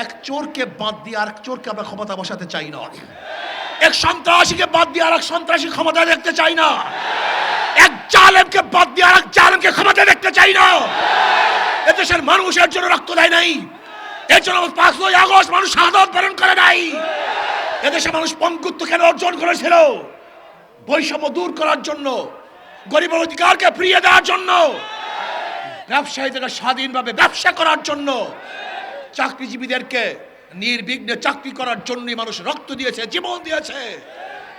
এক চোরকে বাদ দিয়ে আরেক চোরকে আমরা ক্ষমতা বসাতে চাই না। এক সন্ত্রাসীকে বাদ দিয়ে আরেক সন্ত্রাসী ক্ষমতা দেখতে চাই না। এক জালেমকে বাদ দিয়ে আরেক জালেমকে ক্ষমতা দেখতে চাই না। এদেশের মানুষের জন্য রক্ত দেয় নাই, এর জন্য 5ই আগস্ট মানুষ শাহাদাত বরণ করে নাই। এদেশের মানুষ পঙ্গুত্ব কেন অর্জন করেছিল? বৈষম্য দূর করার জন্য, গরিবের অধিকারকে ফিরিয়ে দেওয়ার জন্য, ব্যবসায়ীদের স্বাধীনভাবে ব্যবসা করার জন্য, চাকরিজীবীদেরকে নির্বিঘ্নে চাকরি করার জন্যই মানুষ রক্ত দিয়েছে, জীবন দিয়েছে।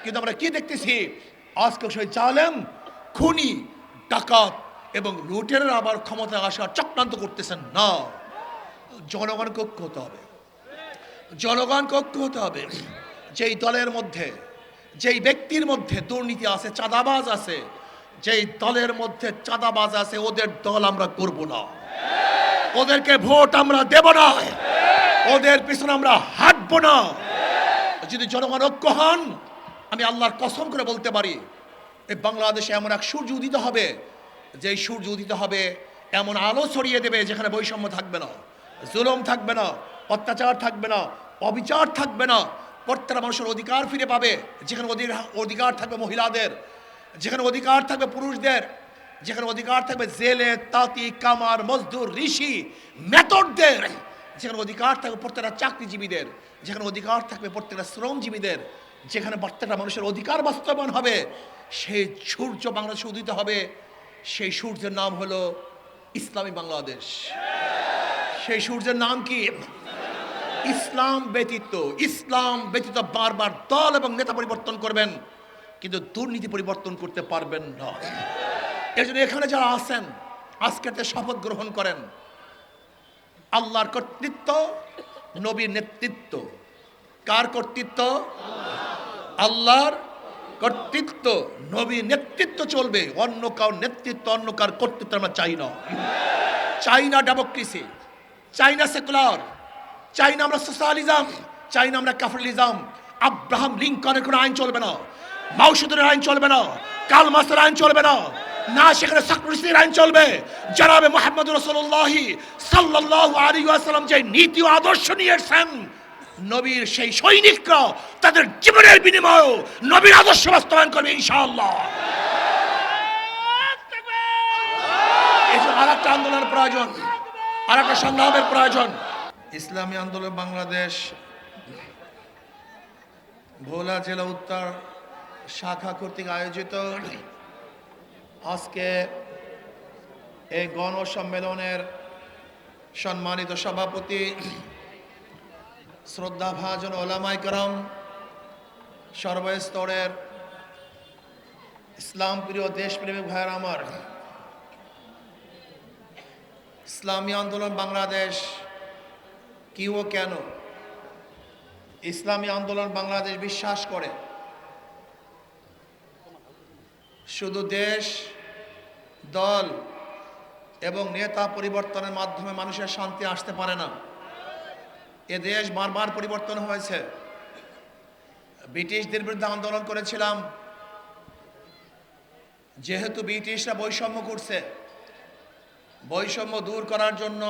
কিন্তু আমরা কি দেখতেছি? আজকে সেই জালেম, খুনি, ডাকাত এবং লুটেরা আবার ক্ষমতা আসার চক্রান্ত করতেছেন। না, জনগণকে ঐক্য হতে হবে। জনগণকে ঐক্য হতে হবে। যেই দলের মধ্যে, যেই ব্যক্তির মধ্যে দুর্নীতি আছে, চাঁদাবাজ আছে, যেই দলের মধ্যে চাঁদাবাজ আছে, ওদের দল আমরা করব না, ওদেরকে ভোট আমরা দেব না, ওদের পিছনে আমরা হাঁটব না। যদি জনগণ ঐক্য হন, আমি আল্লাহর কসম করে বলতে পারি, এই বাংলাদেশে এমন এক সূর্য উদিত হবে, যে সূর্য উদিত হবে এমন আলো ছড়িয়ে দেবে যেখানে বৈষম্য থাকবে না, জুলুম থাকবে না, অত্যাচার থাকবে না, অবিচার থাকবে না। প্রত্যেকটা মানুষের অধিকার ফিরে পাবে। যেখানে অধিকার থাকবে মহিলাদের, যেখানে অধিকার থাকবে পুরুষদের, যেখানে অধিকার থাকবে জেলে, তাঁতি, কামার, মজদুর, ঋষি, মেথরদের, যেখানে অধিকার থাকবে প্রত্যেকটা চাকরিজীবীদের, যেখানে অধিকার থাকবে প্রত্যেকটা শ্রমজীবীদের, যেখানে প্রত্যেকটা মানুষের অধিকার বাস্তবায়ন হবে, সেই সূর্য বাংলাদেশে উদিত হবে। সেই সূর্যের নাম হলো ইসলামী বাংলাদেশ। সেই সূর্যের নাম কি? ইসলাম ব্যতীত, ইসলাম ব্যতীত বারবার দল এবং নেতা পরিবর্তন করবেন, কিন্তু দুর্নীতি পরিবর্তন করতে পারবেন না। এর জন্য এখানে যারা আছেন, আজকের শপথ গ্রহণ করেন। আল্লাহর কর্তৃত্ব, নবীর নেতৃত্ব। কার কর্তৃত্ব? আল্লাহর কর্তৃত্ব, নবীর নেতৃত্ব চলবে। অন্য কার নেতৃত্ব, অন্য কার কর্তৃত্ব আমরা চাই না। চাই না ডেমোক্রেসি, চাই না সেকুলার, চাই না আমরা সোশ্যালিজম, চাই না আমরা ক্যাপিটালিজম। আব্রাহাম লিঙ্কনের কোনো আইন চলবে না, মাও সেতুরের আইন চলবে না, কার্ল মার্ক্সের আইন চলবে না, না সেখানে সক্রেটিসের আইন চলবে। জনাবে মুহাম্মদ রাসূলুল্লাহ সাল্লাল্লাহু আলাইহি ওয়াসাল্লাম যে নীতি ও আদর্শ নিয়ে এসেছেন, নবীর সেই সৈনিকরা তাদের জীবনের বিনিময়ে নবীর আদর্শ বাস্তবায়ন করবে ইনশাআল্লাহ। এই জন্য আর একটা আন্দোলনের প্রয়োজন, আর একটা সংগ্রামের প্রয়োজন। ইসলামী আন্দোলন বাংলাদেশ ভোলা জেলা উত্তর শাখা কর্তৃক আয়োজিত আজকে এই গণসম্মেলনের সম্মানিত সভাপতি, শ্রদ্ধাভাজন ওলামায়ে কেরাম, সর্বস্তরের ইসলাম প্রিয় দেশপ্রেমিক ভাইয়েরা আমার, ইসলামী আন্দোলন বাংলাদেশ কি ও কেন? ইসলামী আন্দোলন বাংলাদেশ বিশ্বাস করে শুধু দেশ, দল এবং নেতা পরিবর্তনের মাধ্যমে মানুষের শান্তি আসতে পারে না। এ দেশ বারবার পরিবর্তন হয়েছে। ব্রিটিশদের বিরুদ্ধে আন্দোলন করেছিলাম, যেহেতু ব্রিটিশরা বৈষম্য করছে, বৈষম্য দূর করার জন্য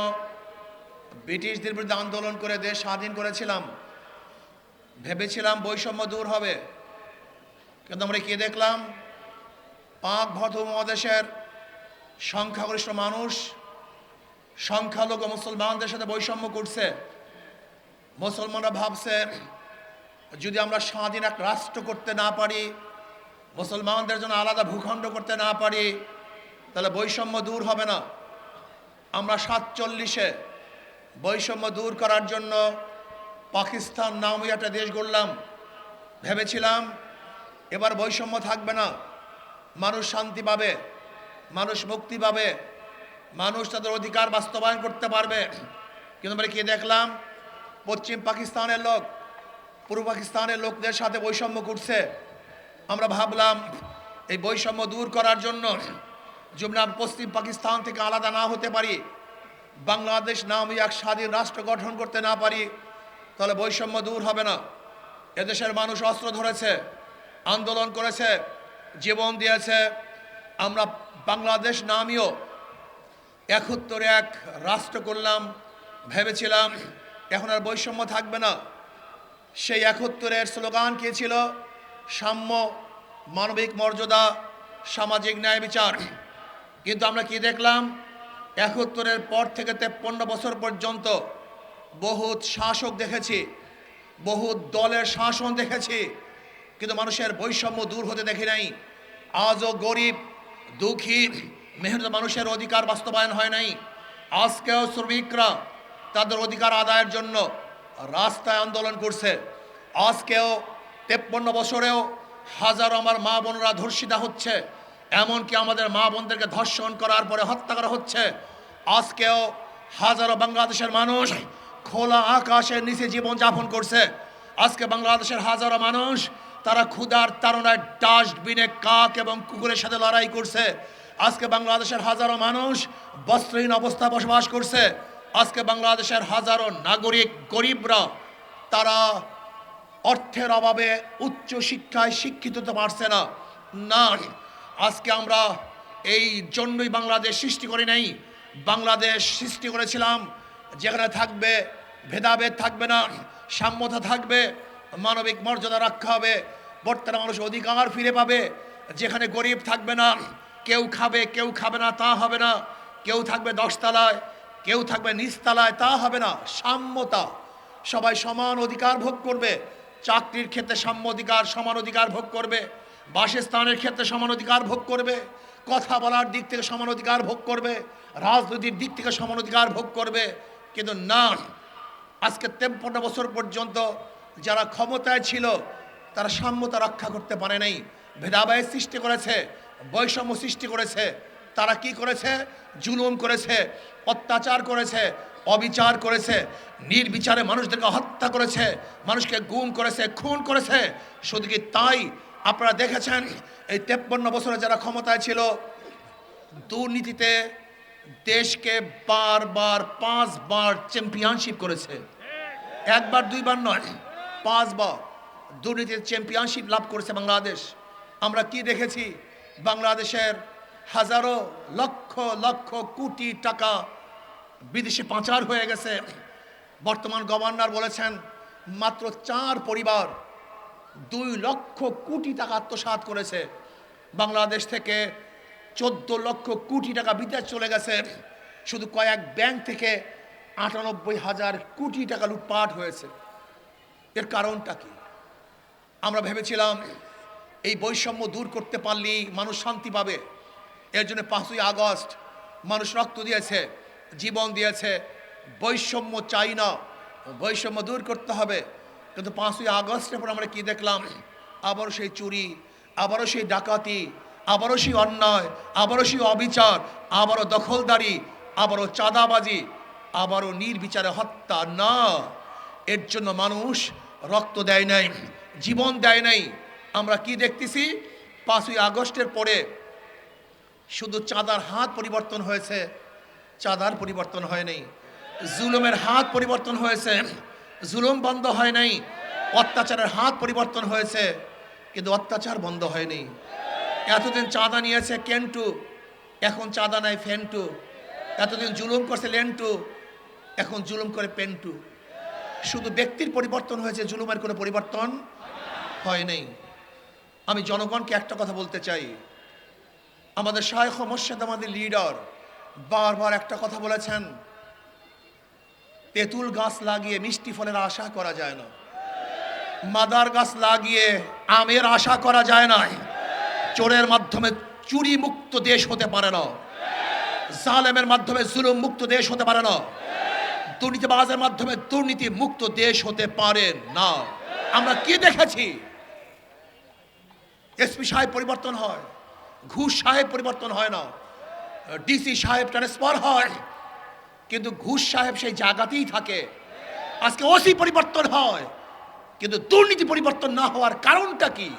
ব্রিটিশদের বিরুদ্ধে আন্দোলন করে দেশ স্বাধীন করেছিলাম। ভেবেছিলাম বৈষম্য দূর হবে, কিন্তু আমরা কি দেখলাম? পাক উপমহাদেশের সংখ্যাগরিষ্ঠ মানুষ সংখ্যালঘু মুসলমানদের সাথে বৈষম্য করছে। মুসলমানরা ভাবছে যদি আমরা স্বাধীন এক রাষ্ট্র করতে না পারি, মুসলমানদের জন্য আলাদা ভূখণ্ড করতে না পারি, তাহলে বৈষম্য দূর হবে না। আমরা 47-এ বৈষম্য দূর করার জন্য পাকিস্তান নামে একটা দেশ গড়লাম। ভেবেছিলাম এবার বৈষম্য থাকবে না, মানুষ শান্তি পাবে, মানুষ মুক্তি পাবে, মানুষ তাদের অধিকার বাস্তবায়ন করতে পারবে। কিন্তু আমরা কি দেখলাম? পশ্চিম পাকিস্তানের লোক পূর্ব পাকিস্তানের লোকদের সাথে বৈষম্য করছে। আমরা ভাবলাম এই বৈষম্য দূর করার জন্য যদি আমরা পশ্চিম পাকিস্তান থেকে আলাদা না হতে পারি, বাংলাদেশ নামে এক স্বাধীন রাষ্ট্র গঠন করতে না পারি, তাহলে বৈষম্য দূর হবে না। এদেশের মানুষ অস্ত্র ধরেছে, আন্দোলন করেছে, জীবন দিয়েছে। আমরা বাংলাদেশ নামীয় 71 এক রাষ্ট্র করলাম। ভেবেছিলাম এখন আর বৈষম্য থাকবে না। সেই 71-এর স্লোগান কি ছিল? সাম্য, মানবিক মর্যাদা, সামাজিক ন্যায় বিচার। কিন্তু আমরা কি দেখলাম? 71-এর পর থেকে 53 বছর পর্যন্ত বহুত শাসক দেখেছি, বহুত দলের শাসন দেখেছি, কিন্তু মানুষের বৈষম্য দূর হতে দেখি নাই। আজও গরিব, দুঃখী, মেহনত মানুষের অধিকার বাস্তবায়ন হয় নাই। আজকেও শ্রমিকরা তাদের অধিকার আদায়ের জন্য রাস্তায় আন্দোলন করছে। আজকেও 53 বছরেও হাজারো আমার মা বোনরা ধর্ষিতা হচ্ছে, এমনকি আমাদের মা বোনদেরকে ধর্ষণ করার পরে হত্যা করা হচ্ছে। আজকেও হাজারো বাংলাদেশের মানুষ খোলা আকাশের নিচে জীবন যাপন করছে। আজকে বাংলাদেশের হাজারো মানুষ তারা ক্ষুধার তাড়নায় ডাস্টবিনে কাক এবং কুকুরের সাথে লড়াই করছে। আজকে বাংলাদেশের হাজারো মানুষ বস্ত্রহীন অবস্থায় বসবাস করছে। আজকে বাংলাদেশের হাজারো নাগরিক গরিবরা তারা অর্থের অভাবে উচ্চ শিক্ষায় শিক্ষিত হতে পারছে না। না, আজকে আমরা এই জন্যই বাংলাদেশ সৃষ্টি করি নাই। বাংলাদেশ সৃষ্টি করেছিলাম যেখানে থাকবে ভেদাভেদ, থাকবে না, সাম্যতা থাকবে, মানবিক মর্যাদা রক্ষা হবে, বর্তমানে মানুষ অধিকার ফিরে পাবে, যেখানে গরিব থাকবে না, কেউ খাবে কেউ খাবে না তা হবে না, কেউ থাকবে 10 তলায় কেউ থাকবে নিচতলায় তা হবে না। সাম্যতা, সবাই সমান অধিকার ভোগ করবে। চাকরির ক্ষেত্রে সাম্য অধিকার, সমান অধিকার ভোগ করবে। বাসস্থানের ক্ষেত্রে সমান অধিকার ভোগ করবে। কথা বলার দিক থেকে সমান অধিকার ভোগ করবে। রাজনীতির দিক থেকে সমান অধিকার ভোগ করবে। কিন্তু না, আজকে 53 বছর পর্যন্ত যারা ক্ষমতায় ছিল তারা সাম্যতা রক্ষা করতে পারে নাই, ভেদাভেদ সৃষ্টি করেছে, বৈষম্য সৃষ্টি করেছে। তারা কি করেছে? জুলুম করেছে, অত্যাচার করেছে, অবিচার করেছে, নির্বিচারে মানুষদেরকে হত্যা করেছে, মানুষকে গুম করেছে, খুন করেছে। শুধু কি তাই, আপনারা দেখেছেন এই 53 বছরে যারা ক্ষমতায় ছিল দুর্নীতিতে দেশকে বারবার 5 বার চ্যাম্পিয়নশিপ করেছে। একবার দুইবার নয়, 5 বার দুর্নীতির চ্যাম্পিয়নশিপ লাভ করেছে বাংলাদেশ। আমরা কি দেখেছি? বাংলাদেশের হাজারো লক্ষ লক্ষ কোটি টাকা বিদেশে পাচার হয়ে গেছে। বর্তমান গভর্নর বলেছেন মাত্র 4 পরিবার 2 লক্ষ কোটি টাকা আত্মসাৎ করেছে। বাংলাদেশ থেকে 14 লক্ষ কোটি টাকা বিদেশ চলে গেছে। শুধু কয়েক ব্যাংক থেকে 98,000 কোটি টাকা লুটপাট হয়েছে। এর কারণটা কি? আমরা ভেবেছিলাম এই বৈষম্য দূর করতে পারলেই মানুষ শান্তি পাবে। এর জন্য 5ই আগস্ট মানুষ রক্ত দিয়েছে, জীবন দিয়েছে। বৈষম্য চাই না, বৈষম্য দূর করতে হবে। কিন্তু 5ই আগস্টের পর আমরা কি দেখলাম? আবারও সেই চুরি, আবারও সেই ডাকাতি, আবারও সেই অন্যায়, আবারও সেই অবিচার, আবারও দখলদারি, আবারও চাঁদাবাজি, আবারও নির্বিচারে হত্যা। না, এর জন্য মানুষ রক্ত দেয় নাই, জীবন দেয় নাই। আমরা কি দেখতেছি? 5ই আগস্টের পরে শুধু চাঁদার হাত পরিবর্তন হয়েছে, চাঁদার পরিবর্তন হয় নাই। জুলুমের হাত পরিবর্তন হয়েছে, জুলুম বন্ধ হয় নাই। অত্যাচারের হাত পরিবর্তন হয়েছে, কিন্তু অত্যাচার বন্ধ হয়নি। এতদিন চাঁদা নিয়েছে কেন্টু, এখন চাঁদা নাই ফেন্টু। এতদিন জুলুম করছে লেন্টু, এখন জুলুম করে পেন্টু। শুধু ব্যক্তির পরিবর্তন হয়েছে, জুলুমের কোনো পরিবর্তন হয় নাই। আমি জনগণকে একটা কথা বলতে চাই, আমাদের শায়খ মোর্শেদ, আমাদের লিডার বারবার একটা কথা বলেছেন, তেঁতুল গাছ লাগিয়ে মিষ্টি ফলের আশা করা যায় না, মাদার গাছ লাগিয়ে আমের আশা করা যায় না। চোরের মাধ্যমে চুরি মুক্ত দেশ হতে পারে না, জালেমের মাধ্যমে জুলুম মুক্ত দেশ হতে পারে না, দুর্নীতিবাজের মাধ্যমে দুর্নীতি মুক্ত দেশ হতে পারে না। আমরা কি দেখেছি? এসপি সাহেব পরিবর্তন হয়, ঘুষ সাহেব পরিবর্তন হয় না, ডিসি সাহেব ট্রান্সফার হয়, কিন্তু ঘুষ সাহেব সেই জায়গাতেই থাকে। আজকে ওসি পরিবর্তন হয়, কিন্তু দুর্নীতি পরিবর্তন না হওয়ার কারণটা কি?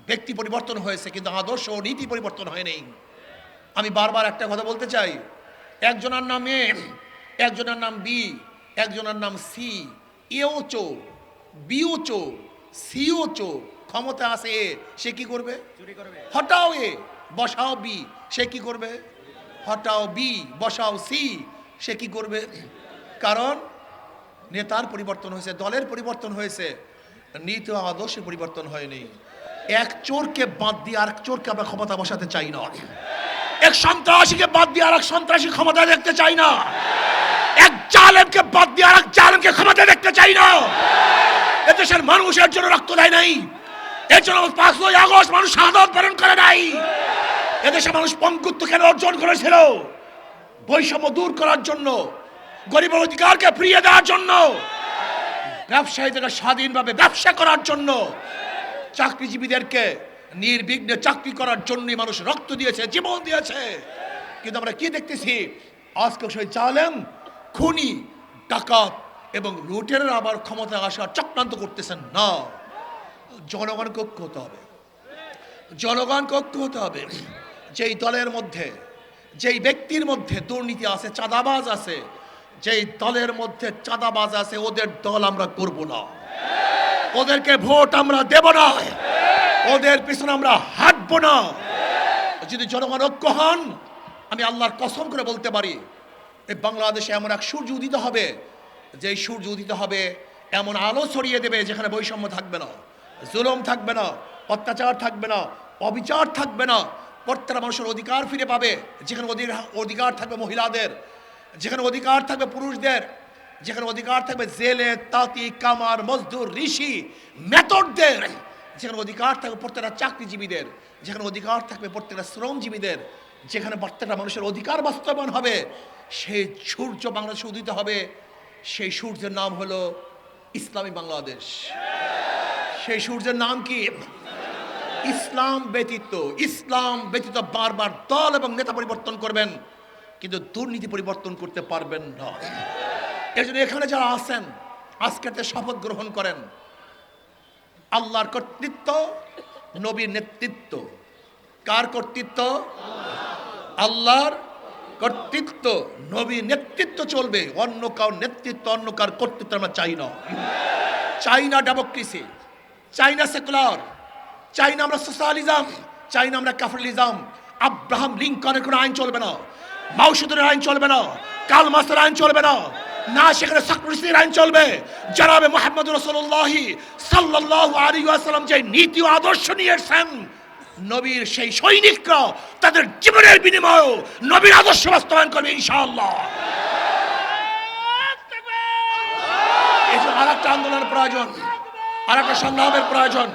ব্যক্তি পরিবর্তন হয়েছে, কিন্তু আদর্শ ও নীতি পরিবর্তন হয়নি। আমি বারবার একটা কথা বলতে চাই, একজনের নাম এ, একজনের নাম বি, একজনের নাম সি। এও চোর, বিও চোর, সিও চোর। ক্ষমতা আছে এ, সে কি করবে? চুরি করবে। হটাও এ, বসাও বি, সে কি করবে? হটাও বি, বসাও সি, সে কি করবে? কারণ নেতার পরিবর্তন হয়েছে, দলের পরিবর্তন হয়েছে, নীতি ও আদর্শের পরিবর্তন হয়নি। এক চোরকে বাদ দিয়ে আরেক চোরকে আমরা ক্ষমতা বসাতে চাই না। এক সন্ত্রাসীকে বাদ দিয়ে আরেক সন্ত্রাসী ক্ষমতা দেখতে চাই না। এক জালেমকে বাদ দিয়ে আরেক জালেমকে ক্ষমতা দেখতে চাই না। এদেশের মানুষের জন্য রক্ত দেয় নাই, এর জন্য 5ই আগস্ট মানুষ শাহাদাত বরণ করে নাই। এদেশের মানুষ পঙ্গুত্ব কেন অর্জন করেছিল? বৈষম্য দূর করার জন্য, গরিবের অধিকারকে ফিরিয়ে দেওয়ার জন্য, ব্যবসায়ীদেরকে স্বাধীনভাবে ব্যবসা করার জন্য, চাকরিজীবীদেরকে নির্বিঘ্নে চাকরি করার জন্যই মানুষ রক্ত দিয়েছে, জীবন দিয়েছে। কিন্তু আমরা কি দেখতেছি? আজকে সেই জালেম, খুনি, ডাকাত এবং লুটেরা আবার ক্ষমতায় আসার চক্রান্ত করতেছেন। না, জনগণকে ঐক্য হতে হবে, জনগণকে ঐক্য হতে হবে। যেই দলের মধ্যে, যেই ব্যক্তির মধ্যে দুর্নীতি আছে, চাঁদাবাজ আছে, যেই দলের মধ্যে চাঁদাবাজ আছে, ওদের দল আমরা করব না, ওদেরকে ভোট আমরা দেব না, ওদের পিছনে আমরা হাঁটবো না। যদি জনগণ ঐক্য হন, আমি আল্লাহর কসম করে বলতে পারি, এই বাংলাদেশে এমন এক সূর্য উদিত হবে, যেই সূর্য উদিত হবে এমন আলো ছড়িয়ে দেবে, যেখানে বৈষম্য থাকবে না, জুলুম থাকবে না, অত্যাচার থাকবে না, অবিচার থাকবে না। প্রত্যেকটা মানুষের অধিকার ফিরে পাবে। যেখানে অধিকার থাকবে মহিলাদের, যেখানে অধিকার থাকবে পুরুষদের, যেখানে অধিকার থাকবে জেলে, তাঁতি, কামার, মজদুর, ঋষি, মেথরদের, যেখানে অধিকার থাকবে প্রত্যেকটা চাকরিজীবীদের, যেখানে অধিকার থাকবে প্রত্যেকটা শ্রমজীবীদের, যেখানে প্রত্যেকটা মানুষের অধিকার বাস্তবায়ন হবে, সেই সূর্য বাংলাদেশে উদিত হবে। সেই সূর্যের নাম হলো ইসলামী বাংলাদেশ। সেই সূর্যের নাম কি? ইসলাম ব্যতীত, ইসলাম ব্যতীত বারবার দল এবং নেতা পরিবর্তন করবেন, কিন্তু দুর্নীতি পরিবর্তন করতে পারবেন না। এর জন্য এখানে যারা আছেন, আজকে শপথ গ্রহণ করেন, আল্লাহর কর্তৃত্ব, নবীর নেতৃত্ব। কার কর্তৃত্ব? আল্লাহর কর্তৃত্ব, নবীর নেতৃত্ব চলবে। অন্য কার নেতৃত্ব, অন্য কার কর্তৃত্ব আমরা চাই না। চাই না ডেমোক্রেসি, চাই না সেকুলার, চাই না আমরা সোশ্যালিজম, চাই না আমরা ক্যাপিটালিজম। আব্রাহাম লিঙ্কনের কোনো আইন চলবে না, মাও সেতুরের আইন চলবে না, কার্ল মার্ক্সের আইন চলবে না, না সেখানে সক্রেটিসের আইন চলবে। জনাবে মুহাম্মদ রাসূলুল্লাহ সাল্লাল্লাহু আলাইহি ওয়াসাল্লাম যে নীতি ও আদর্শ নিয়ে এসেছেন, নবীর সেই সৈনিকরা তাদের জীবনের বিনিময়ে নবীর আদর্শ বাস্তবায়ন করবে ইনশাআল্লাহ। এই যে আরেকটা আন্দোলনের প্রয়োজন, আরেকটা সংগ্রামের প্রয়োজন।